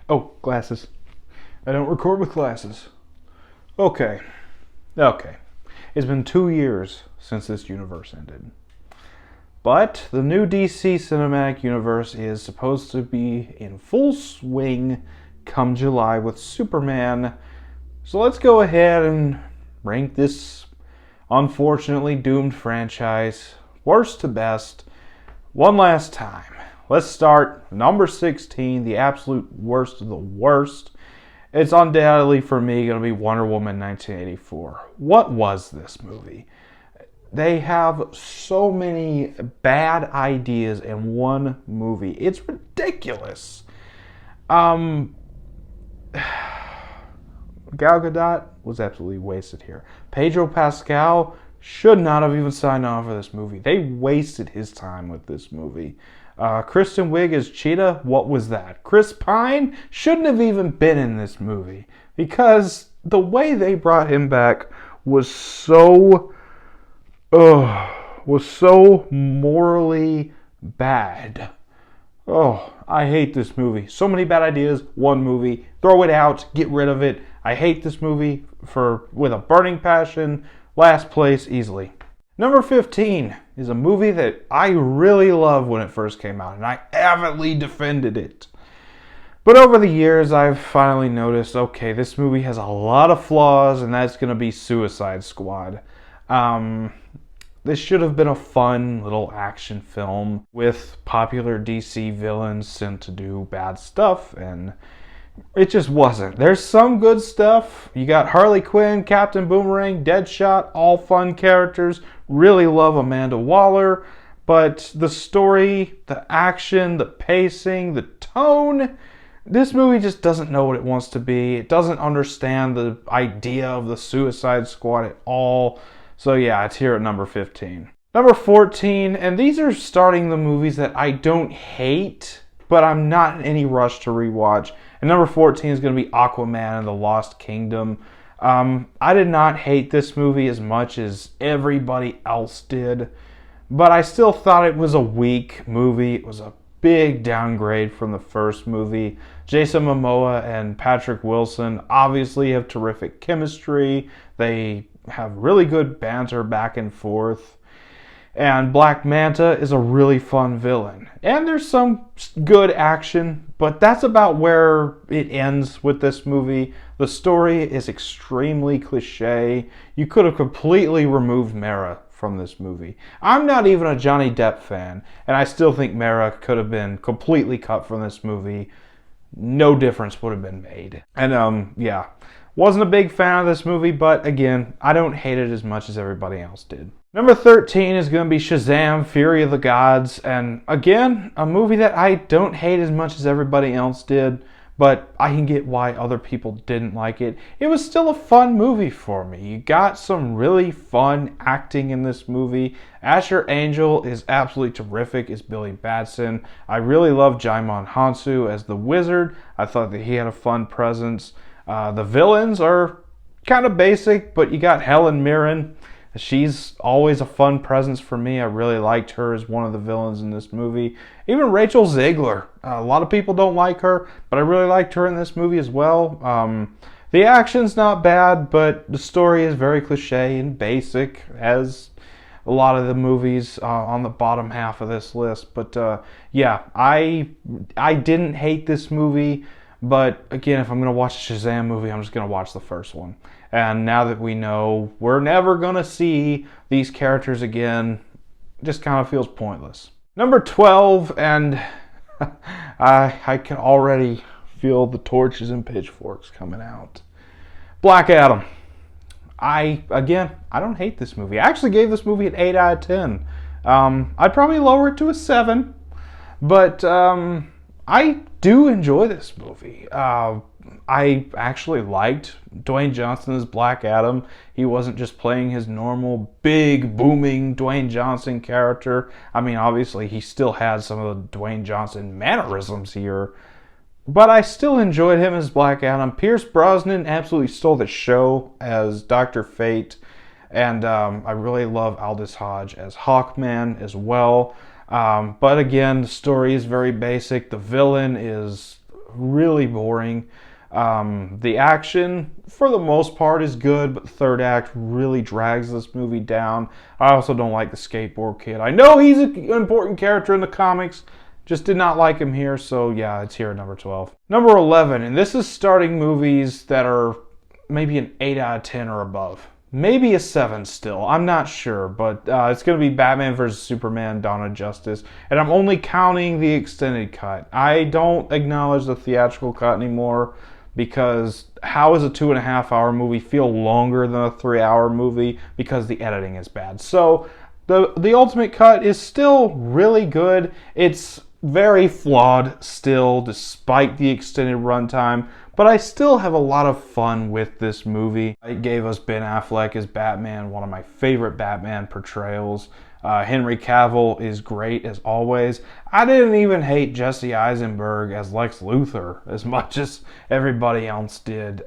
Oh, glasses. I don't record with glasses. Okay. Okay. It's been 2 years since this universe ended. But the new DC cinematic universe is supposed to be in full swing come July with Superman. So let's go ahead and rank this unfortunately doomed franchise worst to best one last time. Let's start number 16, the absolute worst of the worst. It's undoubtedly for me going to be Wonder Woman 1984. What was this movie? They have so many bad ideas in one movie. It's ridiculous. Gal Gadot was absolutely wasted here. Pedro Pascal should not have even signed on for this movie. They wasted his time with this movie. Kristen Wiig as Cheetah, what was that? Chris Pine shouldn't have even been in this movie because the way they brought him back was so morally bad. Oh, I hate this movie. So many bad ideas, one movie. Throw it out, get rid of it. I hate this movie with a burning passion. Last place easily. Number 15 is a movie that I really loved when it first came out, and I avidly defended it. But over the years, I've finally noticed, okay, this movie has a lot of flaws, and that's going to be Suicide Squad. This should have been a fun little action film with popular DC villains sent to do bad stuff, and it just wasn't. There's some good stuff. You got Harley Quinn, Captain Boomerang, Deadshot, all fun characters. Really love Amanda Waller. But the story, the action, the pacing, the tone, this movie just doesn't know what it wants to be. It doesn't understand the idea of the Suicide Squad at all. So yeah, it's here at number 15. Number 14, and these are starting the movies that I don't hate, but I'm not in any rush to rewatch. And number 14 is going to be Aquaman and the Lost Kingdom. I did not hate this movie as much as everybody else did, but I still thought it was a weak movie. It was a big downgrade from the first movie. Jason Momoa and Patrick Wilson obviously have terrific chemistry. They have really good banter back and forth. And Black Manta is a really fun villain. And there's some good action, but that's about where it ends with this movie. The story is extremely cliche. You could have completely removed Mera from this movie. I'm not even a Johnny Depp fan, and I still think Mera could have been completely cut from this movie. No difference would have been made. And yeah, wasn't a big fan of this movie, but again, I don't hate it as much as everybody else did. Number 13 is going to be Shazam! Fury of the Gods, and again, a movie that I don't hate as much as everybody else did, but I can get why other people didn't like it. It was still a fun movie for me. You got some really fun acting in this movie. Asher Angel is absolutely terrific as Billy Batson. I really love Jaimon Hansu as the Wizard. I thought that he had a fun presence. The villains are kind of basic, but you got Helen Mirren. She's always a fun presence for me. I really liked her as one of the villains in this movie. Even Rachel Zegler. A lot of people don't like her, but I really liked her in this movie as well. The action's not bad, but the story is very cliche and basic, as a lot of the movies on the bottom half of this list. But yeah, I didn't hate this movie. But again, if I'm going to watch a Shazam movie, I'm just going to watch the first one. And now that we know we're never going to see these characters again, it just kind of feels pointless. Number 12, and I can already feel the torches and pitchforks coming out. Black Adam. I don't hate this movie. I actually gave this movie an 8 out of 10. I'd probably lower it to a 7, but I do enjoy this movie. I actually liked Dwayne Johnson as Black Adam. He wasn't just playing his normal big booming Dwayne Johnson character. I mean, obviously he still had some of the Dwayne Johnson mannerisms here, but I still enjoyed him as Black Adam. Pierce Brosnan absolutely stole the show as Dr. Fate, and I really love Aldous Hodge as Hawkman as well. But again, the story is very basic. The villain is really boring. The action, for the most part, is good, but the third act really drags this movie down. I also don't like the skateboard kid. I know he's an important character in the comics, just did not like him here, so yeah, it's here at number 12. Number 11, and this is starting movies that are maybe an 8 out of 10 or above. Maybe a 7 still, I'm not sure, but it's going to be Batman vs. Superman, Dawn of Justice, and I'm only counting the extended cut. I don't acknowledge the theatrical cut anymore, because how does a 2.5-hour movie feel longer than a 3-hour movie? Because the editing is bad. So the ultimate cut is still really good. It's very flawed still, despite the extended runtime, but I still have a lot of fun with this movie. It gave us Ben Affleck as Batman, one of my favorite Batman portrayals. Henry Cavill is great as always. I didn't even hate Jesse Eisenberg as Lex Luthor as much as everybody else did.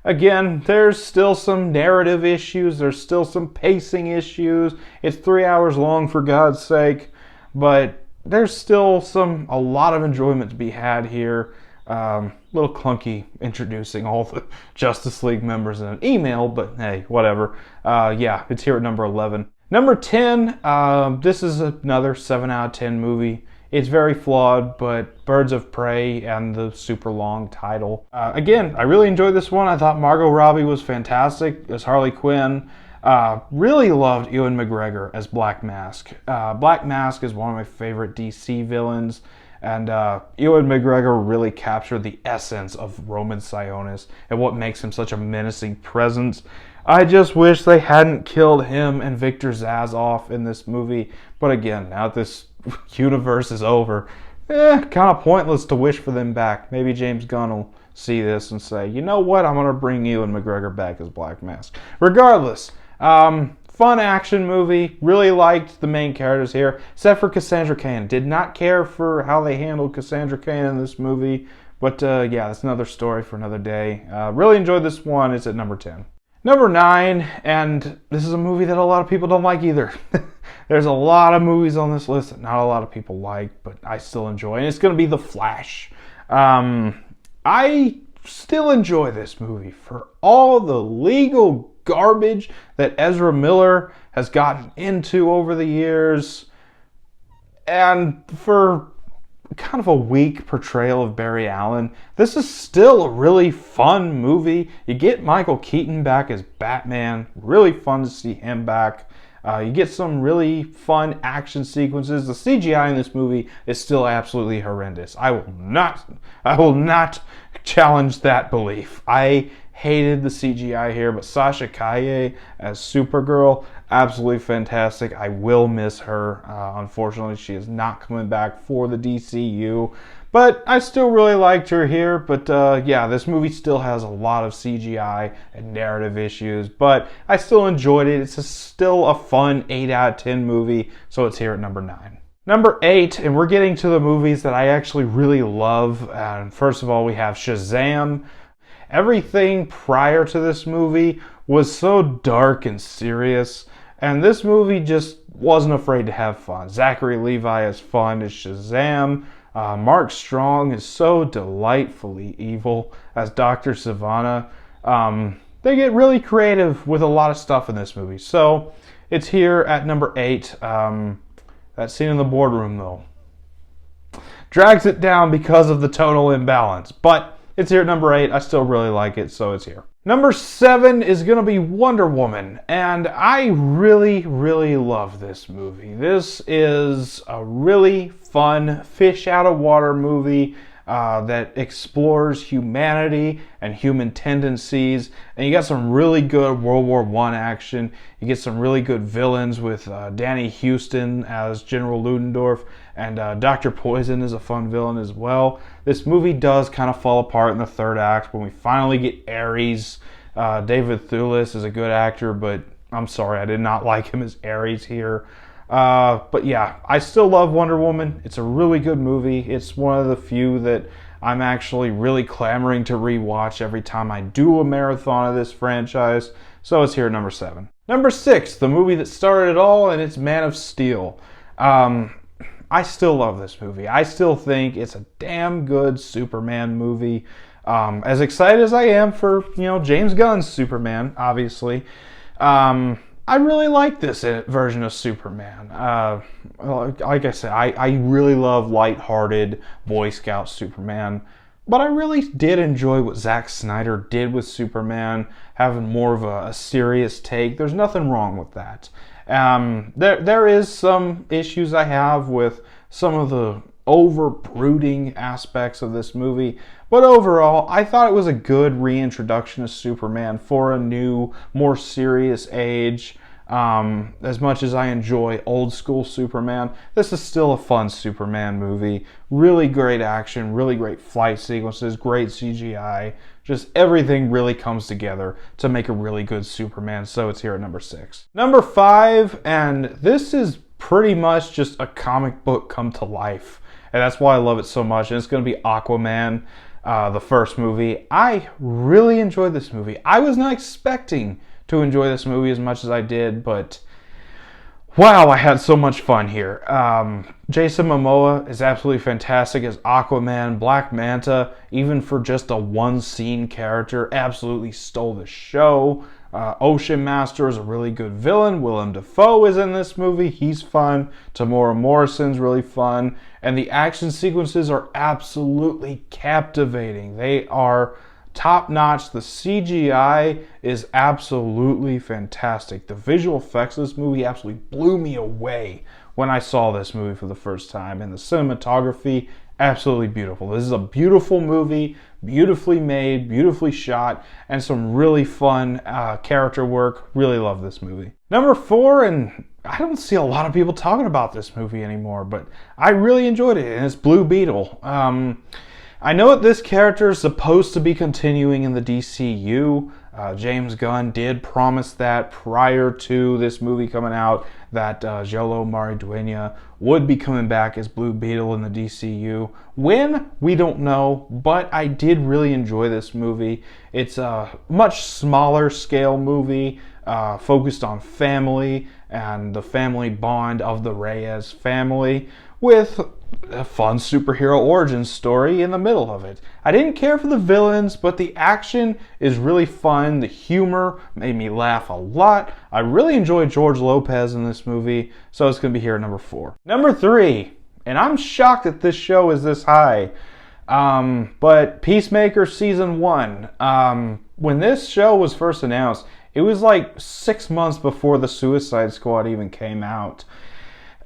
Again, there's still some narrative issues. There's still some pacing issues. It's 3 hours long, for God's sake, but there's still a lot of enjoyment to be had here. Little clunky introducing all the Justice League members in an email, but hey, whatever. Yeah, it's here at number 11. Number 10, this is another 7 out of 10 movie. It's very flawed, but Birds of Prey and the super long title. Again, I really enjoyed this one. I thought Margot Robbie was fantastic as Harley Quinn. Really loved Ewan McGregor as Black Mask. Black Mask is one of my favorite DC villains. And Ewan McGregor really captured the essence of Roman Sionis and what makes him such a menacing presence. I just wish they hadn't killed him and Victor Zsasz off in this movie. But again, now that this universe is over, kind of pointless to wish for them back. Maybe James Gunn will see this and say, you know what, I'm going to bring Ewan McGregor back as Black Mask. Regardless, fun action movie. Really liked the main characters here, except for Cassandra Cain. Did not care for how they handled Cassandra Cain in this movie. But yeah, that's another story for another day. Really enjoyed this one. It's at number 10. Number 9, and this is a movie that a lot of people don't like either. There's a lot of movies on this list that not a lot of people like, but I still enjoy. And it's going to be The Flash. I still enjoy this movie for all the legal garbage that Ezra Miller has gotten into over the years, and for kind of a weak portrayal of Barry Allen. This is still a really fun movie. You get Michael Keaton back as Batman. Really fun to see him back. You get some really fun action sequences. The CGI in this movie is still absolutely horrendous. I will not challenge that belief. I hated the CGI here, but Sasha Calle as Supergirl, absolutely fantastic. I will miss her. Unfortunately, she is not coming back for the DCEU, but I still really liked her here. But yeah, this movie still has a lot of CGI and narrative issues, but I still enjoyed it. It's still a fun 8 out of 10 movie, so it's here at number 9. Number 8, and we're getting to the movies that I actually really love. And first of all, we have Shazam. Everything prior to this movie was so dark and serious, and this movie just wasn't afraid to have fun. Zachary Levi is fun as Shazam. Mark Strong is so delightfully evil as Dr. Savannah. They get really creative with a lot of stuff in this movie. So it's here at number 8. That scene in the boardroom, though, drags it down because of the tonal imbalance. But it's here at number 8. I still really like it, so it's here. Number 7 is going to be Wonder Woman, and I really, really love this movie. This is a really fun fish out of water movie that explores humanity and human tendencies, and you got some really good World War I action. You get some really good villains with Danny Houston as General Ludendorff, and Dr. Poison is a fun villain as well. This movie does kind of fall apart in the third act when we finally get Ares. David Thewlis is a good actor, but I'm sorry, I did not like him as Ares here. But yeah, I still love Wonder Woman. It's a really good movie. It's one of the few that I'm actually really clamoring to rewatch every time I do a marathon of this franchise. So it's here at number 7. Number 6, the movie that started it all, and it's Man of Steel. I still love this movie. I still think it's a damn good Superman movie. As excited as I am for, James Gunn's Superman, obviously, I really like this version of Superman. Like I said, I really love lighthearted Boy Scout Superman. But I really did enjoy what Zack Snyder did with Superman, having more of a serious take. There's nothing wrong with that. There is some issues I have with some of the over-brooding aspects of this movie. But overall, I thought it was a good reintroduction of Superman for a new, more serious age. As much as I enjoy old school Superman, this is still a fun Superman movie. Really great action, really great fight sequences, great CGI. Just everything really comes together to make a really good Superman, so it's here at number 6. Number 5, and this is pretty much just a comic book come to life. And that's why I love it so much. And it's going to be Aquaman, the first movie. I really enjoyed this movie. I was not expecting to enjoy this movie as much as I did, but wow, I had so much fun here. Jason Momoa is absolutely fantastic as Aquaman. Black Manta, even for just a one-scene character, absolutely stole the show. Ocean Master is a really good villain. Willem Dafoe is in this movie. He's fun. Tamora Morrison's really fun. And the action sequences are absolutely captivating. They are top-notch. The CGI is absolutely fantastic. The visual effects of this movie absolutely blew me away when I saw this movie for the first time. And the cinematography, absolutely beautiful. This is a beautiful movie, beautifully made, beautifully shot, and some really fun character work. Really love this movie. Number 4, and I don't see a lot of people talking about this movie anymore, but I really enjoyed it, and it's Blue Beetle. I know that this character is supposed to be continuing in the DCEU. James Gunn did promise that prior to this movie coming out, that Jolo Maridueña would be coming back as Blue Beetle in the DCEU. When? We don't know, but I did really enjoy this movie. It's a much smaller scale movie, focused on family and the family bond of the Reyes family, with a fun superhero origin story in the middle of it. I didn't care for the villains, but the action is really fun. The humor made me laugh a lot. I really enjoyed George Lopez in this movie, so it's going to be here at number 4. Number 3, and I'm shocked that this show is this high, but Peacemaker Season 1. When this show was first announced, it was like 6 months before the Suicide Squad even came out.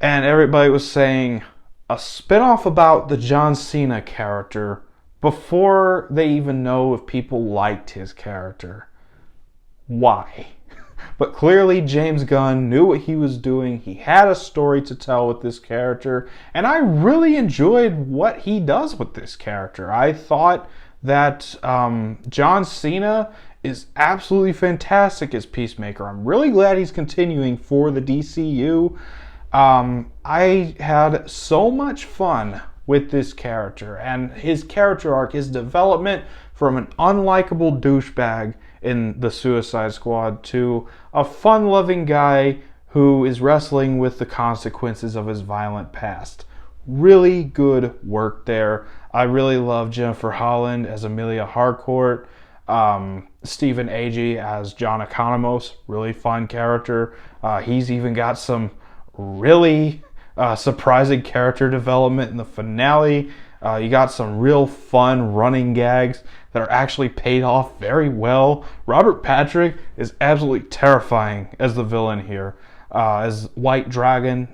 And everybody was saying a spinoff about the John Cena character before they even know if people liked his character. Why? But clearly James Gunn knew what he was doing. He had a story to tell with this character, and I really enjoyed what he does with this character. I thought that John Cena is absolutely fantastic as Peacemaker. I'm really glad he's continuing for the DCU. I had so much fun with this character and his character arc, his development from an unlikable douchebag in the Suicide Squad to a fun-loving guy who is wrestling with the consequences of his violent past. Really good work there. I really love Jennifer Holland as Amelia Harcourt. Stephen Agee as John Economos, really fun character. He's even got some really surprising character development in the finale. You got some real fun running gags that are actually paid off very well. Robert Patrick is absolutely terrifying as the villain here. As White Dragon,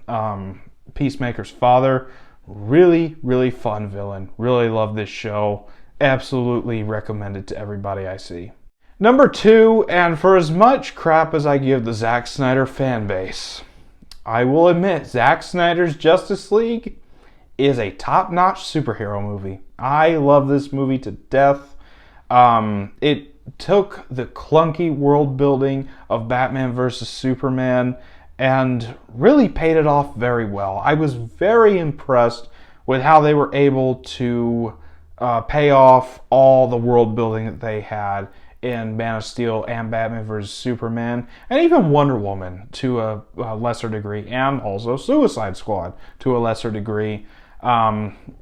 Peacemaker's father. Really, really fun villain. Really love this show. Absolutely recommend it to everybody I see. Number 2, and for as much crap as I give the Zack Snyder fan base, I will admit Zack Snyder's Justice League is a top-notch superhero movie. I love this movie to death. It took the clunky world building of Batman vs. Superman and really paid it off very well. I was very impressed with how they were able to pay off all the world building that they had in Man of Steel and Batman vs. Superman, and even Wonder Woman to a lesser degree, and also Suicide Squad to a lesser degree,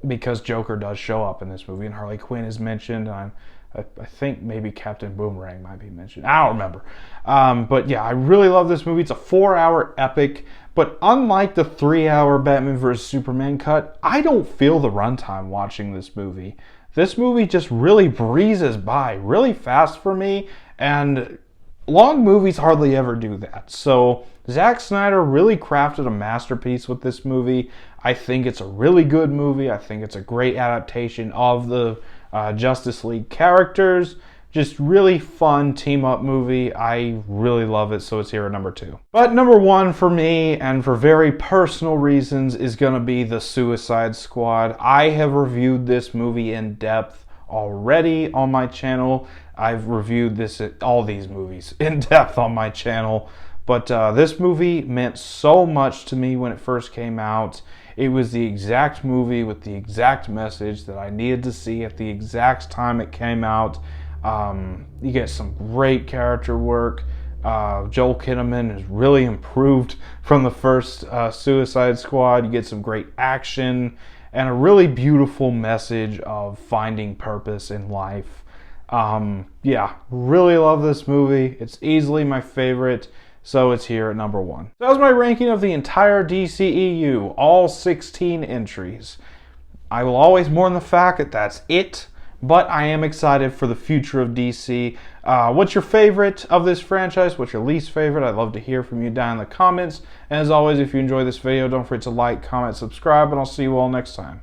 because Joker does show up in this movie, and Harley Quinn is mentioned, and I think maybe Captain Boomerang might be mentioned. I don't remember. But yeah, I really love this movie. It's a 4-hour epic, but unlike the 3-hour Batman vs. Superman cut, I don't feel the runtime watching this movie. This movie just really breezes by really fast for me, and long movies hardly ever do that. So Zack Snyder really crafted a masterpiece with this movie. I think it's a really good movie. I think it's a great adaptation of the Justice League characters. Just really fun team-up movie. I really love it, so it's here at number 2. But number 1 for me, and for very personal reasons, is going to be The Suicide Squad. I have reviewed this movie in depth already on my channel. I've reviewed all these movies in depth on my channel. But this movie meant so much to me when it first came out. It was the exact movie with the exact message that I needed to see at the exact time it came out. You get some great character work. Joel Kinnaman has really improved from the first Suicide Squad. You get some great action and a really beautiful message of finding purpose in life. Yeah, really love this movie. It's easily my favorite, so it's here at number 1. That was my ranking of the entire DCEU, all 16 entries. I will always mourn the fact that that's it, but I am excited for the future of DC. What's your favorite of this franchise? What's your least favorite? I'd love to hear from you down in the comments. And as always, if you enjoy this video, don't forget to like, comment, subscribe, and I'll see you all next time.